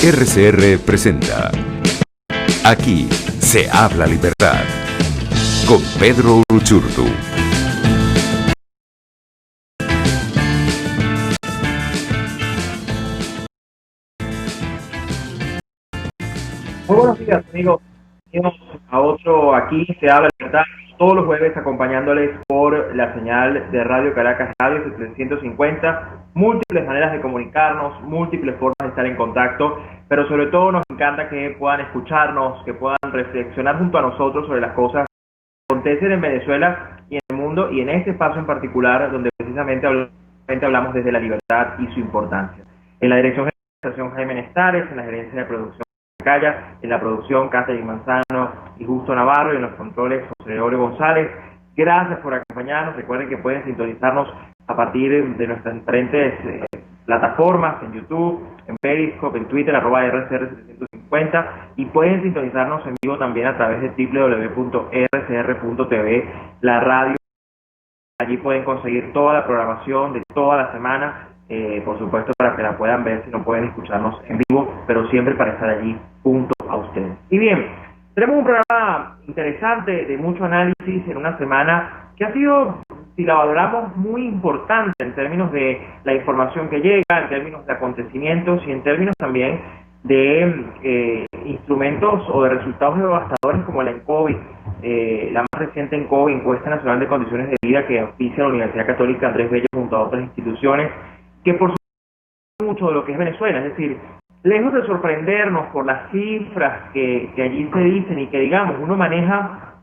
RCR presenta Aquí se habla libertad con Pedro Uruchurtu. Muy buenos días, amigos. Bienvenidos a otro Aquí se habla libertad, todos los jueves acompañándoles por la señal de Radio Caracas Radio 750, múltiples maneras de comunicarnos, múltiples formas de estar en contacto, pero sobre todo nos encanta que puedan escucharnos, que puedan reflexionar junto a nosotros sobre las cosas que acontecen en Venezuela y en el mundo, y en este espacio en particular donde precisamente hablamos desde la libertad y su importancia. En la dirección de la organización Jaime Nestares, en la gerencia de producción Calla, en la producción Catherine Manzano y Justo Navarro, y en los controles José Gregorio González. Gracias por acompañarnos. Recuerden que pueden sintonizarnos a partir de nuestras diferentes plataformas, en YouTube, en Periscope, en Twitter, @RCR750, y pueden sintonizarnos en vivo también a través de www.rcr.tv, la radio. Allí pueden conseguir toda la programación de toda la semana, por supuesto, para que la puedan ver si no pueden escucharnos en vivo, pero siempre para estar allí junto a ustedes. Y bien, tenemos un programa interesante de mucho análisis en una semana que ha sido, si la valoramos, muy importante en términos de la información que llega, en términos de acontecimientos y en términos también de instrumentos o de resultados devastadores como la ENCOVI, la más reciente ENCOVI, Encuesta Nacional de Condiciones de Vida, que auspicia la Universidad Católica Andrés Bello junto a otras instituciones, que por supuesto mucho de lo que es Venezuela, es decir, lejos de sorprendernos por las cifras que allí se dicen y que, digamos, uno maneja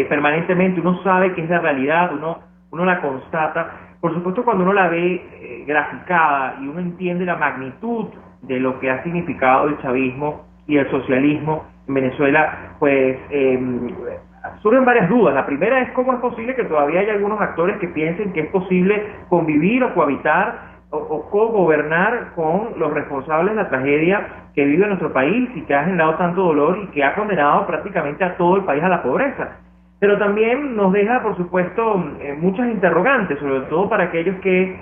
permanentemente, uno sabe que es la realidad, uno la constata. Por supuesto, cuando uno la ve graficada y uno entiende la magnitud de lo que ha significado el chavismo y el socialismo en Venezuela, pues surgen varias dudas. La primera es cómo es posible que todavía haya algunos actores que piensen que es posible convivir o cohabitar o co-gobernar con los responsables de la tragedia que vive nuestro país y que ha generado tanto dolor y que ha condenado prácticamente a todo el país a la pobreza. Pero también nos deja, por supuesto, muchas interrogantes, sobre todo para aquellos que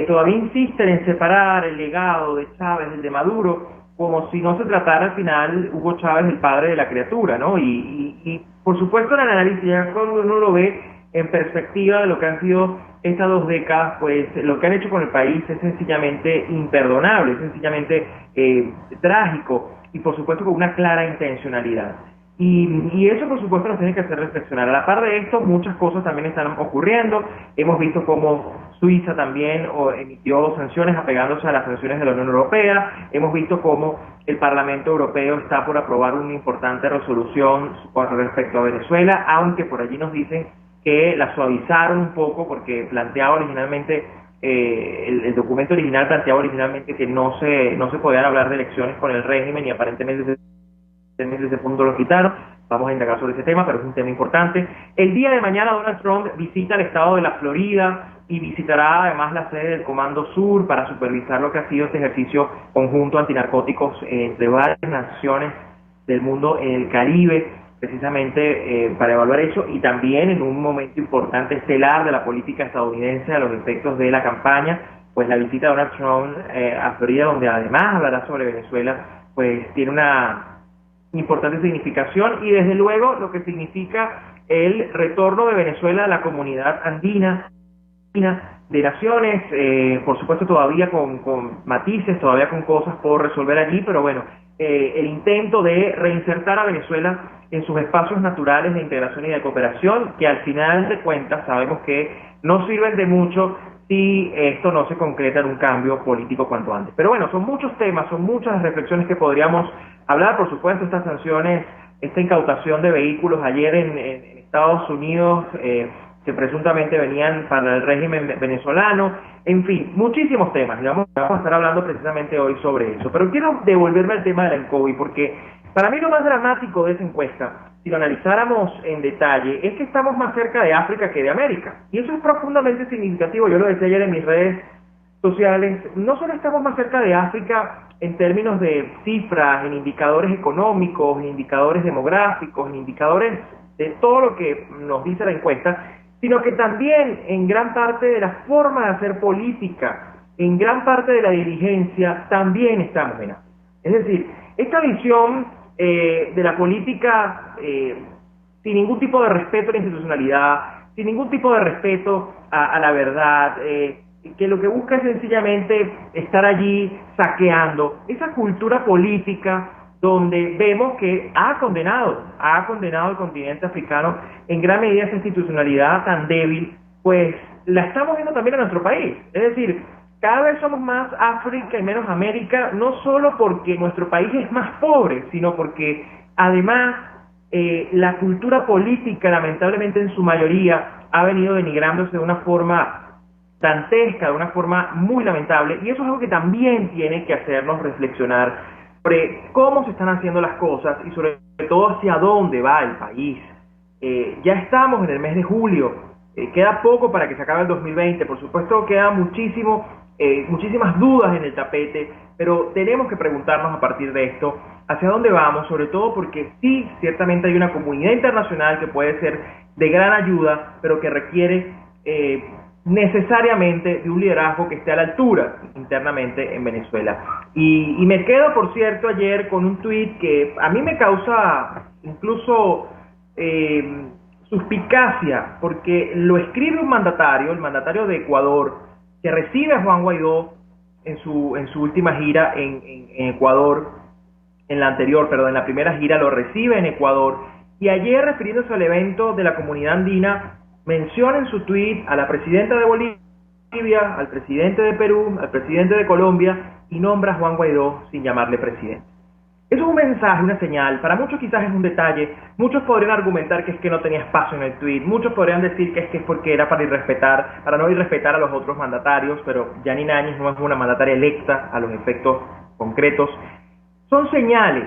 todavía insisten en separar el legado de Chávez del de Maduro, como si no se tratara al final Hugo Chávez, el padre de la criatura, ¿no? Y por supuesto, en el análisis, ya cuando uno lo ve en perspectiva de lo que han sido estas 2 décadas, pues lo que han hecho con el país es sencillamente imperdonable, es sencillamente trágico, y por supuesto con una clara intencionalidad. Y eso, por supuesto, nos tiene que hacer reflexionar. A la par de esto, muchas cosas también están ocurriendo. Hemos visto cómo Suiza también emitió sanciones apegándose a las sanciones de la Unión Europea. Hemos visto cómo el Parlamento Europeo está por aprobar una importante resolución con respecto a Venezuela, aunque por allí nos dicen que la suavizaron un poco porque planteaba originalmente, el documento original planteaba originalmente que no se podían hablar de elecciones con el régimen, y aparentemente desde ese punto lo quitaron. Vamos a indagar sobre ese tema, pero es un tema importante. El día de mañana Donald Trump visita el estado de la Florida y visitará además la sede del Comando Sur para supervisar lo que ha sido este ejercicio conjunto antinarcóticos entre varias naciones del mundo en el Caribe, precisamente para evaluar eso, y también en un momento importante estelar de la política estadounidense a los efectos de la campaña, pues la visita de Donald Trump a Florida, donde además hablará sobre Venezuela, pues tiene una importante significación, y desde luego lo que significa el retorno de Venezuela a la comunidad andina de naciones, por supuesto todavía con matices, todavía con cosas por resolver allí, pero bueno, el intento de reinsertar a Venezuela en sus espacios naturales de integración y de cooperación, que al final de cuentas sabemos que no sirven de mucho si esto no se concreta en un cambio político cuanto antes. Pero bueno, son muchos temas, son muchas reflexiones que podríamos hablar. Por supuesto, estas sanciones, esta incautación de vehículos ayer en Estados Unidos, que presuntamente venían para el régimen venezolano, en fin, muchísimos temas. Vamos a estar hablando precisamente hoy sobre eso. Pero quiero devolverme al tema de la ENCOVI, porque para mí lo más dramático de esa encuesta, si lo analizáramos en detalle, es que estamos más cerca de África que de América. Y eso es profundamente significativo. Yo lo decía ayer en mis redes sociales. No solo estamos más cerca de África en términos de cifras, en indicadores económicos, en indicadores demográficos, en indicadores de todo lo que nos dice la encuesta, sino que también en gran parte de la forma de hacer política, en gran parte de la dirigencia, también estamos en África. Es decir, esta visión de la política sin ningún tipo de respeto a la institucionalidad, sin ningún tipo de respeto a la verdad, que lo que busca es sencillamente estar allí saqueando, esa cultura política donde vemos que ha condenado al continente africano en gran medida esa institucionalidad tan débil, pues la estamos viendo también en nuestro país. Es decir, cada vez somos más África y menos América, no solo porque nuestro país es más pobre, sino porque además la cultura política, lamentablemente en su mayoría, ha venido denigrándose de una forma dantesca, de una forma muy lamentable, y eso es algo que también tiene que hacernos reflexionar sobre cómo se están haciendo las cosas y sobre todo hacia dónde va el país. Ya estamos en el mes de julio, queda poco para que se acabe el 2020, por supuesto queda muchísimas dudas en el tapete, pero tenemos que preguntarnos a partir de esto hacia dónde vamos, sobre todo porque sí, ciertamente hay una comunidad internacional que puede ser de gran ayuda, pero que requiere necesariamente de un liderazgo que esté a la altura internamente en Venezuela. Y me quedo, por cierto, ayer con un tuit que a mí me causa incluso suspicacia, porque lo escribe un mandatario, el mandatario de Ecuador, que recibe a Juan Guaidó en su última gira en Ecuador, en la primera gira lo recibe en Ecuador, y ayer, refiriéndose al evento de la comunidad andina, menciona en su tuit a la presidenta de Bolivia, al presidente de Perú, al presidente de Colombia, y nombra a Juan Guaidó sin llamarle presidente. Eso es un mensaje, una señal. Para muchos quizás es un detalle. Muchos podrían argumentar que es que no tenía espacio en el tuit. Muchos podrían decir que es porque era para no irrespetar a los otros mandatarios, pero Yanine Áñez no es una mandataria electa a los efectos concretos. Son señales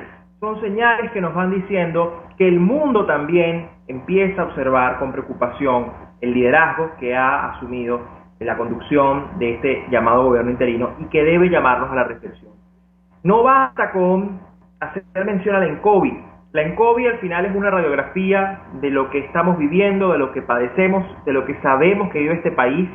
que nos van diciendo que el mundo también empieza a observar con preocupación el liderazgo que ha asumido en la conducción de este llamado gobierno interino y que debe llamarnos a la reflexión. No basta con hacer mención a la ENCOVI. La ENCOVI al final es una radiografía de lo que estamos viviendo, de lo que padecemos, de lo que sabemos que vive este país,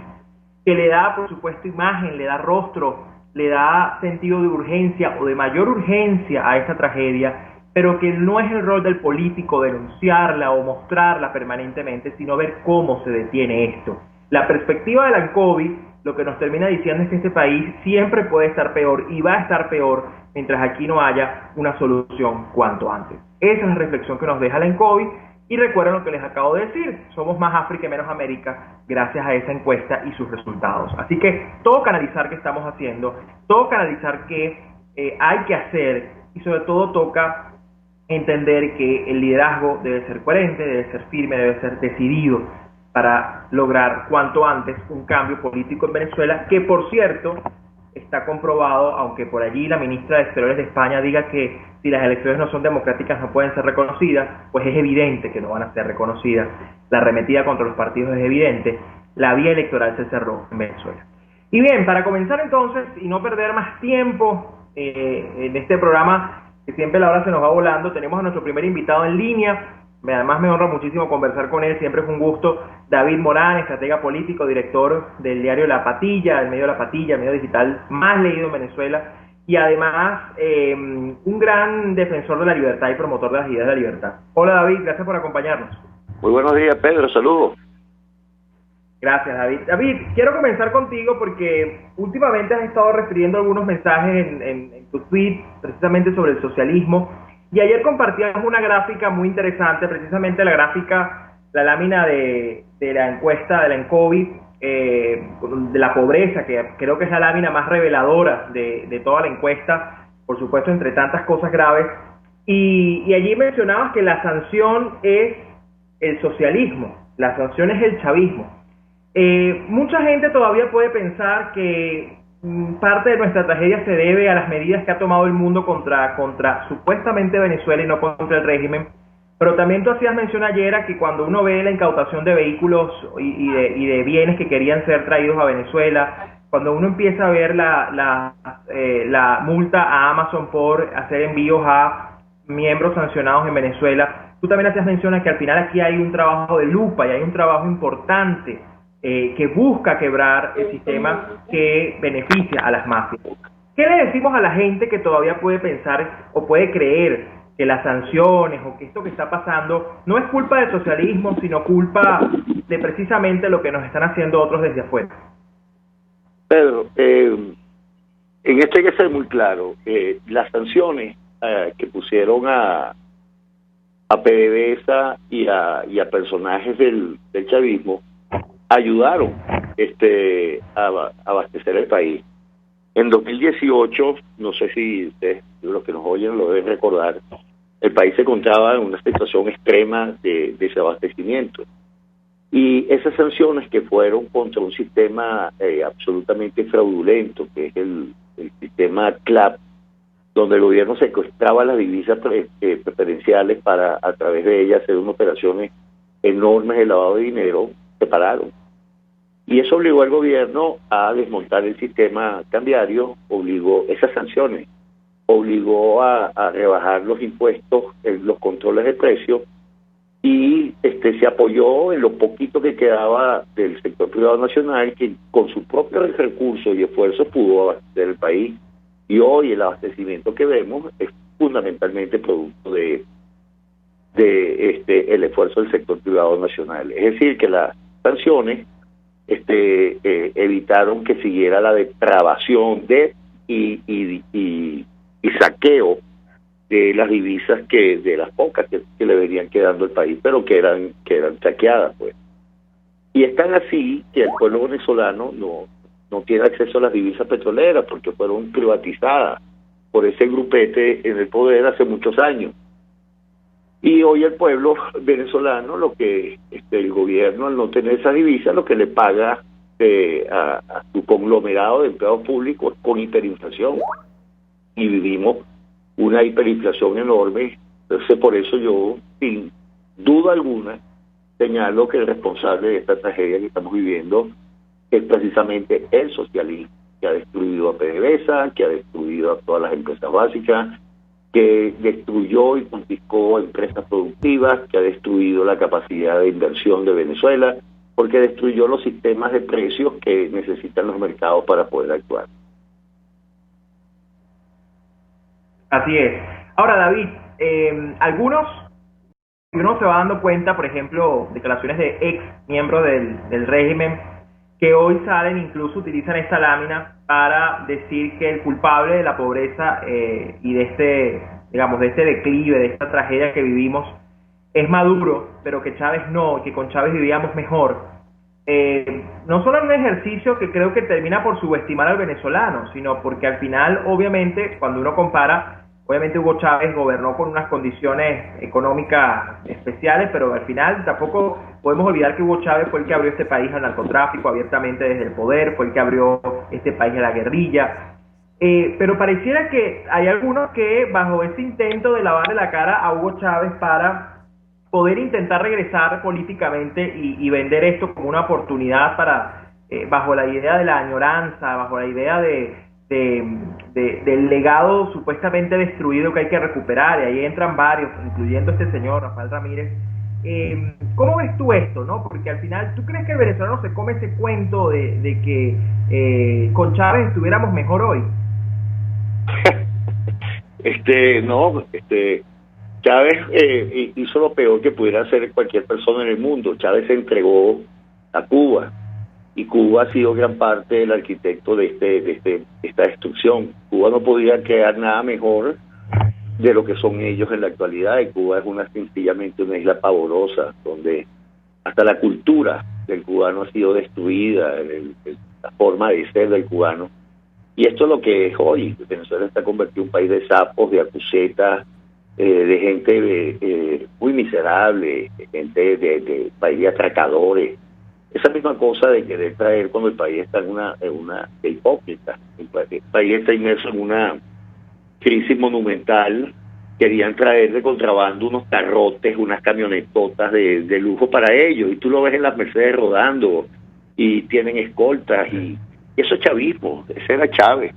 que le da, por supuesto, imagen, le da rostro, le da sentido de urgencia o de mayor urgencia a esta tragedia, pero que no es el rol del político denunciarla o mostrarla permanentemente, sino ver cómo se detiene esto. La perspectiva de la ENCOVI lo que nos termina diciendo es que este país siempre puede estar peor y va a estar peor mientras aquí no haya una solución cuanto antes. Esa es la reflexión que nos deja la ENCOVI, y recuerden lo que les acabo de decir, somos más África y menos América gracias a esa encuesta y sus resultados. Así que toca analizar qué estamos haciendo, toca analizar qué hay que hacer, y sobre todo toca entender que el liderazgo debe ser coherente, debe ser firme, debe ser decidido para lograr cuanto antes un cambio político en Venezuela, que por cierto está comprobado, aunque por allí la ministra de Exteriores de España diga que si las elecciones no son democráticas no pueden ser reconocidas, pues es evidente que no van a ser reconocidas. La arremetida contra los partidos es evidente, la vía electoral se cerró en Venezuela. Y bien, para comenzar entonces, y no perder más tiempo en este programa, que siempre la hora se nos va volando, tenemos a nuestro primer invitado en línea. Además me honra muchísimo conversar con él, siempre es un gusto. David Morán, estratega político, director del diario La Patilla, el medio La Patilla, el medio digital más leído en Venezuela, y además un gran defensor de la libertad y promotor de las ideas de la libertad. Hola David, gracias por acompañarnos. Muy buenos días, Pedro, saludos. Gracias, David. David, quiero comenzar contigo porque últimamente has estado refiriendo algunos mensajes en tu tweet precisamente sobre el socialismo. Y ayer compartías una gráfica muy interesante, precisamente la lámina de la encuesta de la ENCOVI, de la pobreza, que creo que es la lámina más reveladora de toda la encuesta, por supuesto, entre tantas cosas graves. Y allí mencionabas que la sanción es el socialismo, la sanción es el chavismo. Mucha gente todavía puede pensar que parte de nuestra tragedia se debe a las medidas que ha tomado el mundo contra supuestamente Venezuela y no contra el régimen, pero también tú hacías mención ayer a que cuando uno ve la incautación de vehículos y de bienes que querían ser traídos a Venezuela, cuando uno empieza a ver la multa a Amazon por hacer envíos a miembros sancionados en Venezuela, tú también hacías mención a que al final aquí hay un trabajo de lupa y hay un trabajo importante que busca quebrar el sistema que beneficia a las mafias. ¿Qué le decimos a la gente que todavía puede pensar o puede creer que las sanciones o que esto que está pasando no es culpa del socialismo, sino culpa de precisamente lo que nos están haciendo otros desde afuera? Pedro, en esto hay que ser muy claro. Las sanciones que pusieron a PDVSA y a personajes del chavismo ayudaron a abastecer el país. En 2018, no sé si ustedes, los que nos oyen lo deben recordar, el país se encontraba en una situación extrema de desabastecimiento. Y esas sanciones que fueron contra un sistema absolutamente fraudulento, que es el sistema CLAP, donde el gobierno secuestraba las divisas preferenciales para, a través de ellas, hacer unas operaciones enormes de lavado de dinero, se pararon. Y eso obligó al gobierno a desmontar el sistema cambiario, obligó esas sanciones, obligó a rebajar los impuestos, los controles de precios, y se apoyó en lo poquito que quedaba del sector privado nacional, que con sus propios recursos y esfuerzos pudo abastecer el país. Y hoy el abastecimiento que vemos es fundamentalmente producto de el esfuerzo del sector privado nacional. Es decir, que las sanciones evitaron que siguiera la depravación y saqueo de las divisas, de las pocas que le venían quedando al país, pero que eran saqueadas, pues. Y están así que el pueblo venezolano no tiene acceso a las divisas petroleras porque fueron privatizadas por ese grupete en el poder hace muchos años. Y hoy el pueblo venezolano, lo que el gobierno, al no tener esas divisas, lo que le paga a su conglomerado de empleados públicos con hiperinflación. Y vivimos una hiperinflación enorme. Entonces, por eso yo, sin duda alguna, señalo que el responsable de esta tragedia que estamos viviendo es precisamente el socialismo, que ha destruido a PDVSA, que ha destruido a todas las empresas básicas, que destruyó y confiscó empresas productivas, que ha destruido la capacidad de inversión de Venezuela, porque destruyó los sistemas de precios que necesitan los mercados para poder actuar. Así es. Ahora, David, uno se va dando cuenta, por ejemplo, declaraciones de ex miembros del régimen, que hoy salen, incluso utilizan esta lámina para decir que el culpable de la pobreza y de este declive, de esta tragedia que vivimos, es Maduro, pero que Chávez no, que con Chávez vivíamos mejor. No solo en un ejercicio que creo que termina por subestimar al venezolano, sino porque al final, obviamente, cuando uno compara, obviamente Hugo Chávez gobernó con unas condiciones económicas especiales, pero al final tampoco podemos olvidar que Hugo Chávez fue el que abrió este país al narcotráfico abiertamente desde el poder, fue el que abrió este país a la guerrilla. Pero pareciera que hay algunos que bajo ese intento de lavarle la cara a Hugo Chávez para poder intentar regresar políticamente y vender esto como una oportunidad para, bajo la idea de la añoranza, bajo la idea del legado supuestamente destruido que hay que recuperar, y ahí entran varios, incluyendo este señor, Rafael Ramírez. ¿Cómo ves tú esto, no? Porque al final, ¿tú crees que el venezolano se come ese cuento de que con Chávez estuviéramos mejor hoy? Chávez hizo lo peor que pudiera hacer cualquier persona en el mundo. Chávez se entregó a Cuba, y Cuba ha sido gran parte del arquitecto de esta destrucción. Cuba no podía crear nada mejor de lo que son ellos en la actualidad, y Cuba es sencillamente una isla pavorosa, donde hasta la cultura del cubano ha sido destruida, la forma de ser del cubano. Y esto es lo que es hoy. Venezuela está convertido en un país de sapos, de acusetas, de gente muy miserable, gente de país de atracadores. Esa misma cosa de querer traer cuando el país está de hipócrita. El país está inmerso en una crisis monumental. Querían traer de contrabando unos carrotes, unas camionetotas de lujo para ellos, y tú lo ves en las Mercedes rodando, y tienen escoltas, y eso es chavismo. Ese era Chávez.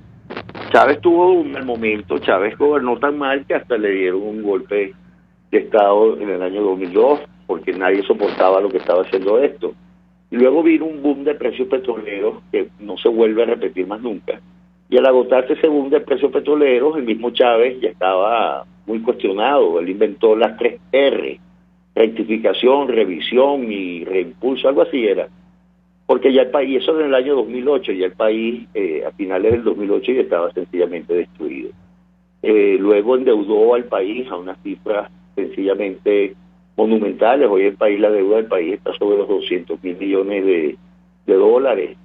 Chávez tuvo un mal momento. Chávez gobernó tan mal que hasta le dieron un golpe de Estado en el año 2002, porque nadie soportaba lo que estaba haciendo esto. Y luego vino un boom de precios petroleros que no se vuelve a repetir más nunca. Y al agotarse según el precio petrolero, el mismo Chávez ya estaba muy cuestionado. Él inventó las 3 R: rectificación, revisión y reimpulso, algo así era. Porque ya el país, eso era en el año 2008, ya el país a finales del 2008 ya estaba sencillamente destruido. Luego endeudó al país a unas cifras sencillamente monumentales. Hoy la deuda del país está sobre los 200.000 millones de dólares.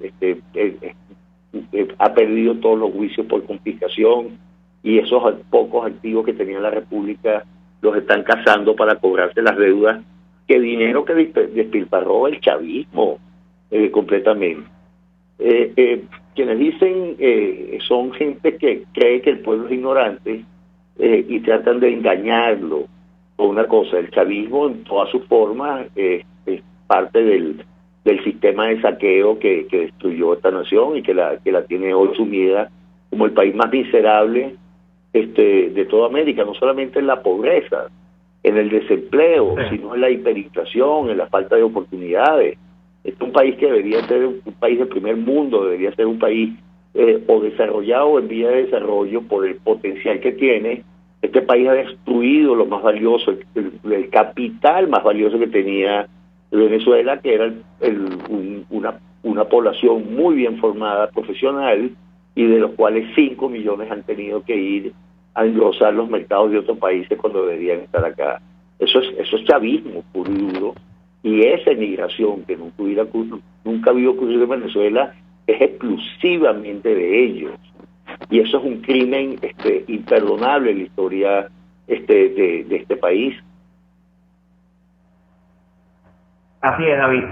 Ha perdido todos los juicios por confiscación, y esos pocos activos que tenía la República los están cazando para cobrarse las deudas, que dinero que despilfarró el chavismo completamente. Quienes dicen son gente que cree que el pueblo es ignorante y tratan de engañarlo con una cosa. El chavismo en todas sus formas es parte del sistema de saqueo que destruyó esta nación y que la tiene hoy sumida como el país más miserable de toda América, no solamente en la pobreza, en el desempleo, sí, sino en la hiperinflación, en la falta de oportunidades. Es un país que debería ser un país de primer mundo, debería ser un país o desarrollado o en vía de desarrollo por el potencial que tiene. Este país ha destruido lo más valioso, el capital más valioso que tenía Venezuela, que era una población muy bien formada, profesional, y de los cuales 5 millones han tenido que ir a engrosar los mercados de otros países cuando deberían estar acá. Eso es chavismo puro y duro, y esa emigración que nunca había ocurrido en Venezuela es exclusivamente de ellos, y eso es un crimen imperdonable en la historia de este país. así es, David.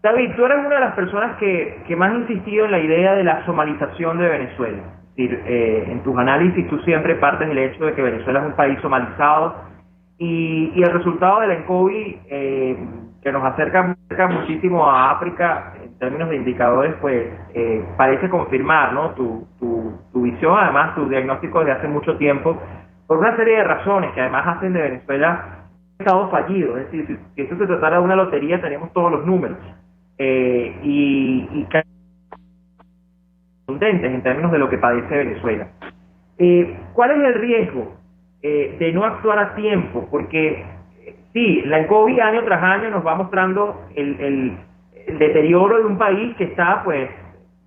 David, tú eres una de las personas que más ha insistido en la idea de la somalización de Venezuela. Es decir, en tus análisis tú siempre partes del hecho de que Venezuela es un país somalizado, y el resultado de la ENCOVI, que nos acerca muchísimo a África en términos de indicadores, pues parece confirmar, ¿no?, tu visión, además tu diagnóstico desde hace mucho tiempo, por una serie de razones que además hacen de Venezuela un estado fallido. Es decir, si esto se tratara de una lotería, tenemos todos los números, y contentes en términos de lo que padece Venezuela. ¿Cuál es el riesgo de no actuar a tiempo? Porque sí, la ENCOVI año tras año nos va mostrando el deterioro de un país que está, pues,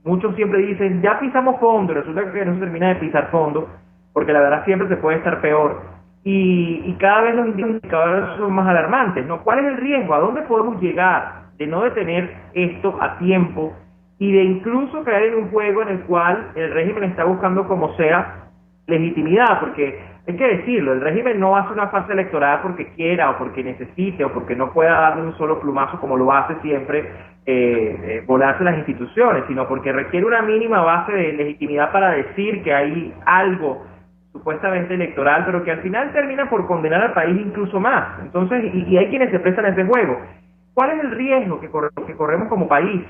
muchos siempre dicen, ya pisamos fondo, resulta que no se termina de pisar fondo, porque la verdad siempre se puede estar peor, y cada vez los indicadores son más alarmantes, ¿no? ¿Cuál es el riesgo? ¿A dónde podemos llegar de no detener esto a tiempo y de incluso caer en un juego en el cual el régimen está buscando como sea legitimidad? Porque hay que decirlo, el régimen no hace una fase electoral porque quiera o porque necesite o porque no pueda darle un solo plumazo como lo hace siempre, volarse las instituciones, sino porque requiere una mínima base de legitimidad para decir que hay algo supuestamente electoral, pero que al final termina por condenar al país incluso más. Entonces, y hay quienes se prestan a ese juego. ¿Cuál es el riesgo que corremos como país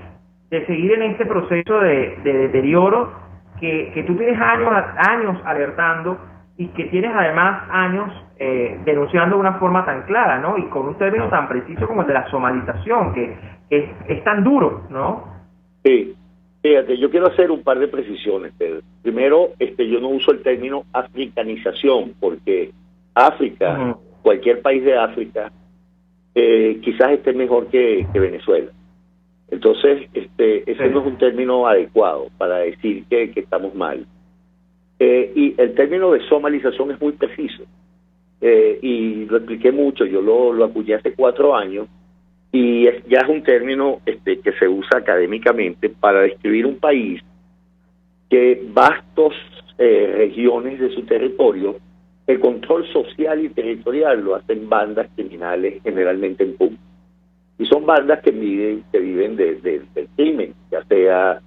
de seguir en este proceso de deterioro que tú tienes años alertando, y que tienes además años denunciando de una forma tan clara, ¿no?, y con un término tan preciso como el de la somalización, que es tan duro, ¿no? Sí, fíjate, yo quiero hacer un par de precisiones, Pedro. Primero, yo no uso el término africanización, porque África, cualquier país de África, quizás esté mejor que Venezuela. Entonces, ese no es un término adecuado para decir que estamos mal. Y el término de somalización es muy preciso, y lo expliqué mucho. Yo lo acuñé hace 4 años, y ya es un término que se usa académicamente para describir un país que vastos regiones de su territorio, el control social y territorial lo hacen bandas criminales, generalmente en Cuba. Y son bandas que viven del crimen, ya sea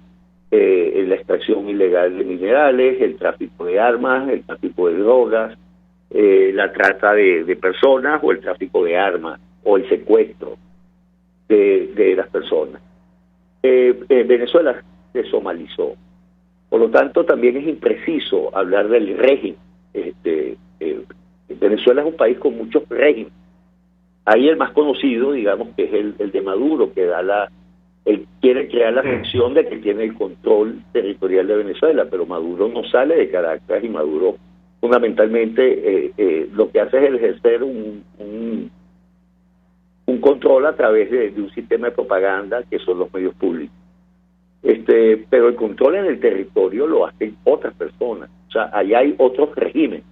la extracción ilegal de minerales, el tráfico de armas, el tráfico de drogas, la trata de personas, o el tráfico de armas, o el secuestro de las personas. Venezuela se somalizó. Por lo tanto, también es impreciso hablar del régimen. Venezuela es un país con muchos regímenes. Ahí el más conocido, digamos, que es el de Maduro, que da Él quiere crear la ficción de que tiene el control territorial de Venezuela, pero Maduro no sale de Caracas y Maduro fundamentalmente lo que hace es ejercer un control a través de un sistema de propaganda que son los medios públicos. Pero el control en el territorio lo hacen otras personas, o sea, allá hay otros regímenes.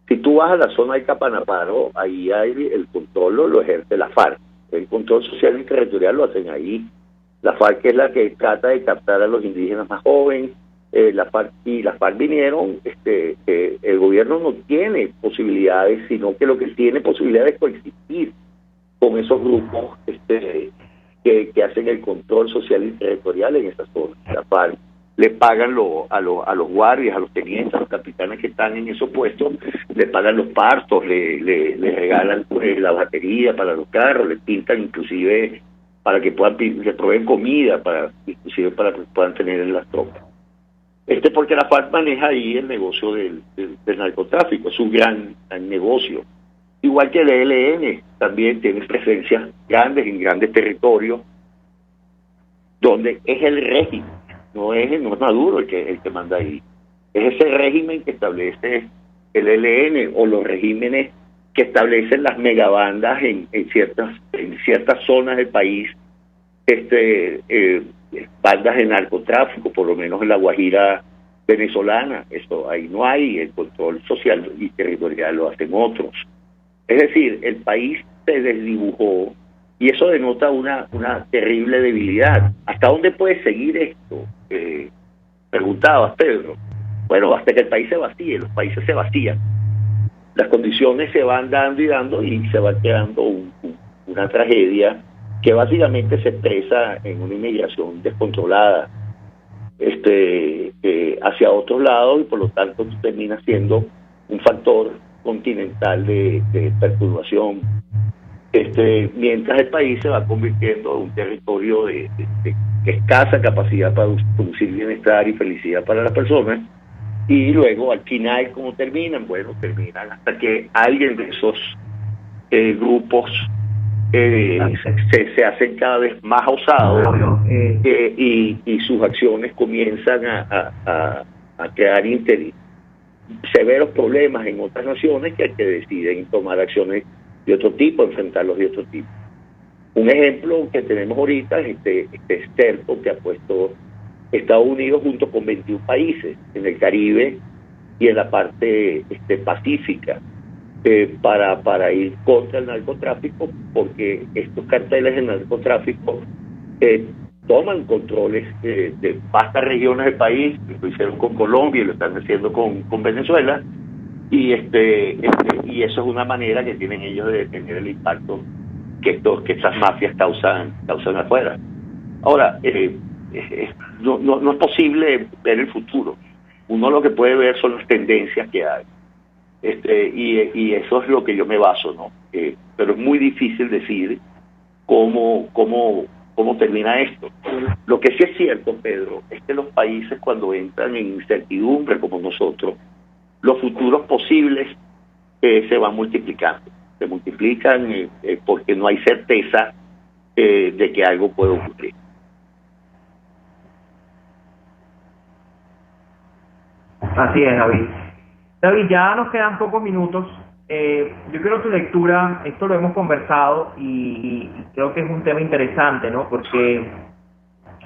Si tú vas a la zona de Capanaparo, ahí hay el control lo ejerce la FARC, el control social y territorial lo hacen ahí. La FARC es la que trata de captar a los indígenas más jóvenes. Las FARC vinieron, el gobierno no tiene posibilidades, sino que lo que tiene posibilidades es coexistir con esos grupos que hacen el control social y territorial en esa zona. La FARC le pagan a los guardias, a los tenientes, a los capitanes que están en esos puestos, le pagan los partos, le regalan la batería para los carros, le pintan inclusive para que le proveen comida, inclusive para que puedan tener en las tropas. Porque la FARC maneja ahí el negocio del narcotráfico, es un gran negocio. Igual que el ELN, también tiene presencias grandes en grandes territorios, donde es el régimen, no es Maduro el que manda ahí. Es ese régimen que establece el ELN o los regímenes que establecen las megabandas en ciertas zonas del país, bandas de narcotráfico, por lo menos en la Guajira venezolana. Eso ahí no hay, el control social y territorial lo hacen otros. Es decir, el país se desdibujó y eso denota una terrible debilidad. ¿Hasta dónde puede seguir esto? Preguntabas, Pedro. Bueno, hasta que el país se vacíe, los países se vacían. Las condiciones se van dando y dando y se va creando una tragedia que básicamente se expresa en una inmigración descontrolada hacia otros lados y por lo tanto termina siendo un factor continental de perturbación, mientras el país se va convirtiendo en un territorio de escasa capacidad para producir bienestar y felicidad para las personas. Y luego al final, ¿cómo terminan? Bueno, terminan hasta que alguien de esos grupos se hacen cada vez más osados y sus acciones comienzan a crear severos problemas en otras naciones que deciden tomar acciones de otro tipo, enfrentarlos de otro tipo. Un ejemplo que tenemos ahorita es este cerco que ha puesto Estados Unidos junto con 21 países en el Caribe y en la parte pacífica para ir contra el narcotráfico, porque estos carteles de narcotráfico toman controles de vastas regiones del país. Lo hicieron con Colombia y lo están haciendo con Venezuela, y eso es una manera que tienen ellos de detener el impacto que estas mafias causan afuera. Ahora, no es posible ver el futuro. Uno lo que puede ver son las tendencias que hay, y eso es lo que yo me baso, ¿no? Pero es muy difícil decir cómo termina esto. Lo que sí es cierto, Pedro, es que los países, cuando entran en incertidumbre como nosotros, los futuros posibles se van multiplicando. Se multiplican porque no hay certeza de que algo puede ocurrir. Así es, David. David, ya nos quedan pocos minutos. Yo quiero tu lectura. Esto lo hemos conversado y creo que es un tema interesante, ¿no? Porque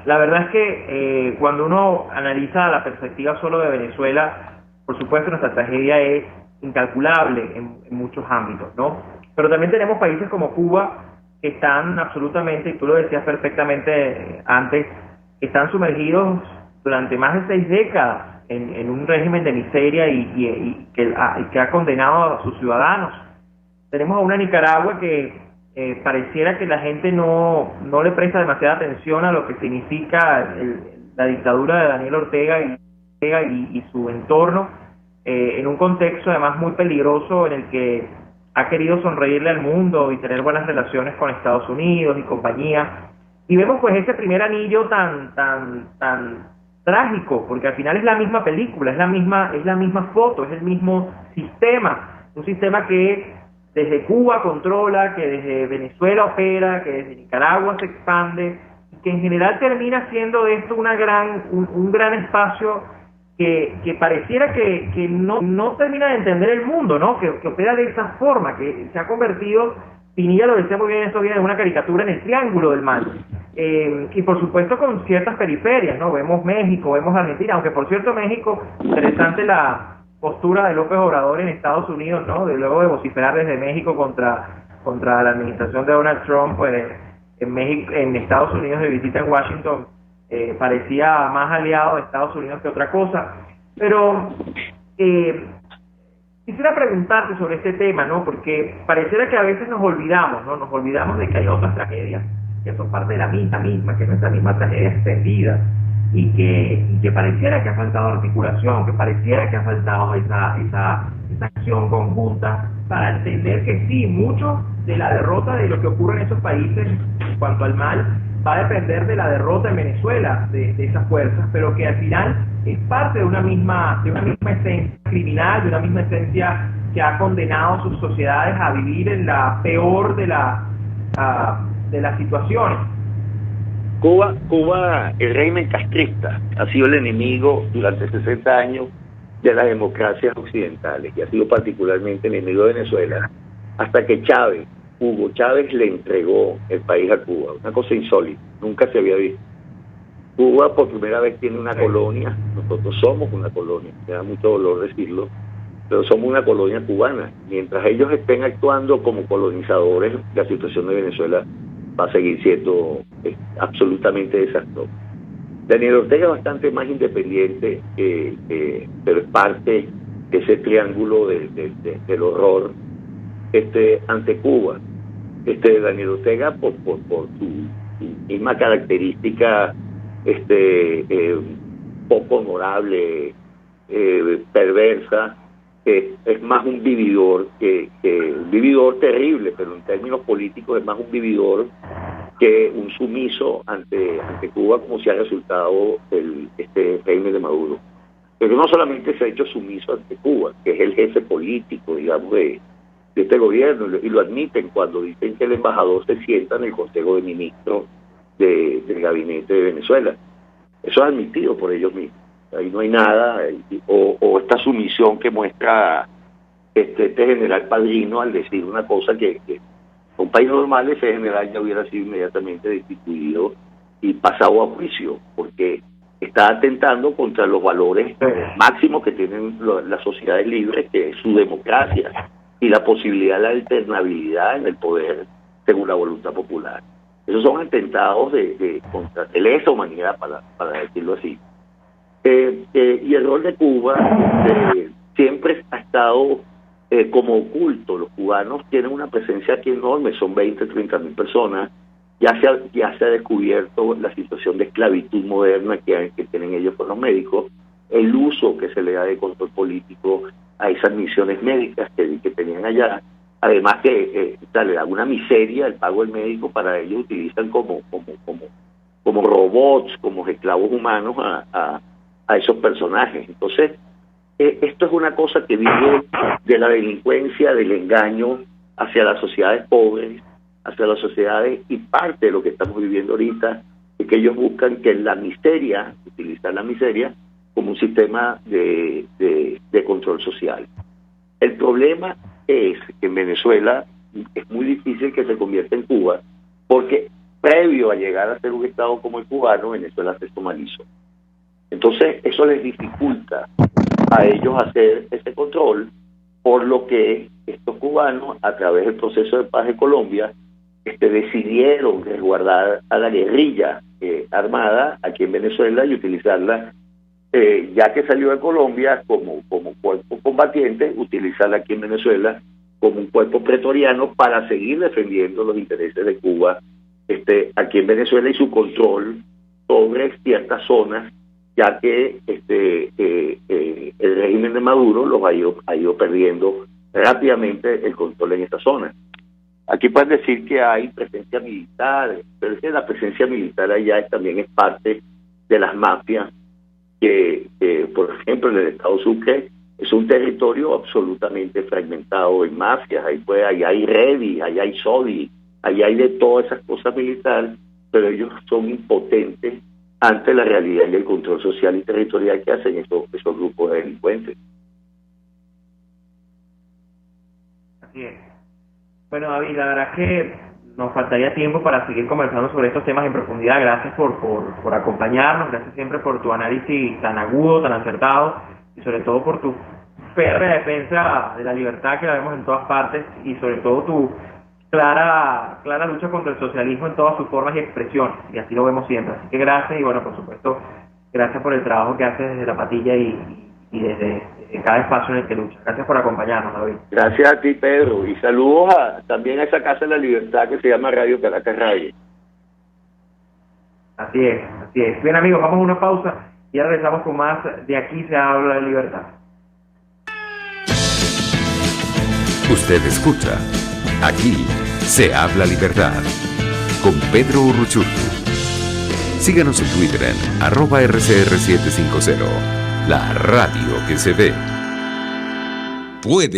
la verdad es que cuando uno analiza la perspectiva solo de Venezuela, por supuesto nuestra tragedia es incalculable en muchos ámbitos, ¿no? Pero también tenemos países como Cuba que están absolutamente, y tú lo decías perfectamente antes, que están sumergidos durante más de 6 décadas en un régimen de miseria y que ha condenado a sus ciudadanos. Tenemos a una Nicaragua que pareciera que la gente no le presta demasiada atención a lo que significa la dictadura de Daniel Ortega y su entorno, en un contexto además muy peligroso en el que ha querido sonreírle al mundo y tener buenas relaciones con Estados Unidos y compañía. Y vemos pues ese primer anillo tan trágico, porque al final es la misma película, es la misma foto, es el mismo sistema, un sistema que desde Cuba controla, que desde Venezuela opera, que desde Nicaragua se expande, y que en general termina siendo esto un gran espacio que pareciera que no termina de entender el mundo, ¿no? Que opera de esa forma, que se ha convertido, Pinilla lo decía muy bien estos días, en una caricatura en el triángulo del mal. Y por supuesto con ciertas periferias, ¿no? Vemos México, vemos Argentina, aunque por cierto México, interesante la postura de López Obrador en Estados Unidos, ¿no? Luego de vociferar desde México contra la administración de Donald Trump, pues, en Estados Unidos, de visita en Washington, parecía más aliado de Estados Unidos que otra cosa. Pero quisiera preguntarte sobre este tema, ¿no? Porque pareciera que a veces nos olvidamos, ¿no? Nos olvidamos de que hay otras tragedias que son parte de la misma, que nuestra misma tragedia extendida, y que pareciera que ha faltado articulación, que pareciera que ha faltado esa acción conjunta para entender que sí, mucho de la derrota de lo que ocurre en esos países en cuanto al mal va a depender de la derrota en Venezuela de esas fuerzas, pero que al final es parte de una misma esencia criminal, de una misma esencia que ha condenado a sus sociedades a vivir en la peor de las situaciones. Cuba, el régimen castrista, ha sido el enemigo durante 60 años de las democracias occidentales y ha sido particularmente enemigo de Venezuela, hasta que Hugo Chávez le entregó el país a Cuba, una cosa insólita, nunca se había visto. Cuba por primera vez tiene una colonia, nosotros somos una colonia, me da mucho dolor decirlo, pero somos una colonia cubana. Mientras ellos estén actuando como colonizadores, la situación de Venezuela va a seguir siendo absolutamente desastrosa. Daniel Ortega es bastante más independiente, pero es parte de ese triángulo del horror ante Cuba. Daniel Ortega, por su misma característica poco honorable, perversa, es más un vividor un vividor terrible, pero en términos políticos es más un vividor que un sumiso ante Cuba, como se ha resultado este régimen de Maduro. Pero no solamente se ha hecho sumiso ante Cuba, que es el jefe político, digamos, de este gobierno, y lo admiten cuando dicen que el embajador se sienta en el Consejo de Ministros del gabinete de Venezuela. Eso es admitido por ellos mismos. Ahí no hay nada, o esta sumisión que muestra este general Padrino al decir una cosa que un país normal, ese general ya hubiera sido inmediatamente destituido y pasado a juicio, porque está atentando contra los valores máximos que tienen las sociedades libres, que es su democracia y la posibilidad de la alternabilidad en el poder según la voluntad popular. Esos son atentados contra la lesa humanidad, para decirlo así. Y el rol de Cuba siempre ha estado como oculto. Los cubanos tienen una presencia aquí enorme, son 20-30 mil personas. Ya se ha descubierto la situación de esclavitud moderna que tienen ellos con los médicos, el uso que se le da de control político a esas misiones médicas que tenían allá. Además que le da una miseria el pago del médico, para ellos utilizan como robots, como esclavos humanos a esos personajes. Entonces, esto es una cosa que viene de la delincuencia, del engaño hacia las sociedades pobres, hacia las sociedades, y parte de lo que estamos viviendo ahorita es que ellos buscan que la miseria, utilizar la miseria como un sistema de control social. El problema es que en Venezuela es muy difícil que se convierta en Cuba, porque previo a llegar a ser un estado como el cubano, Venezuela se somalizó. Entonces eso les dificulta a ellos hacer ese control, por lo que estos cubanos, a través del proceso de paz en Colombia, decidieron resguardar a la guerrilla armada aquí en Venezuela y utilizarla, ya que salió de Colombia como cuerpo combatiente, utilizarla aquí en Venezuela como un cuerpo pretoriano para seguir defendiendo los intereses de Cuba aquí en Venezuela y su control sobre ciertas zonas, ya que el régimen de Maduro los ha ido perdiendo rápidamente el control en esta zona. Aquí pueden decir que hay presencia militar, pero es que la presencia militar allá también es parte de las mafias, que por ejemplo en el estado Sucre es un territorio absolutamente fragmentado en mafias. Ahí hay Redi, ahí hay Sodi, ahí hay de todas esas cosas militares pero ellos son impotentes ante la realidad y el control social y territorial que hacen esos grupos de delincuentes. Así es. Bueno, David, la verdad es que nos faltaría tiempo para seguir conversando sobre estos temas en profundidad. Gracias por acompañarnos, gracias siempre por tu análisis tan agudo, tan acertado, y sobre todo por tu férrea defensa de la libertad, que la vemos en todas partes, y sobre todo tu clara lucha contra el socialismo en todas sus formas y expresiones, y así lo vemos siempre. Así que gracias, y bueno, por supuesto, gracias por el trabajo que haces desde La Patilla y desde cada espacio en el que luchas. Gracias por acompañarnos, David. Gracias a ti, Pedro, y saludos también a esa Casa de la Libertad que se llama Radio Caracas Radio. Así es, así es. Bien, amigos, vamos a una pausa y ya regresamos con más de Aquí se habla de libertad. Usted escucha Aquí se habla libertad con Pedro Uruchurtu. Síganos en Twitter en @RCR750, la radio que se ve. Puedes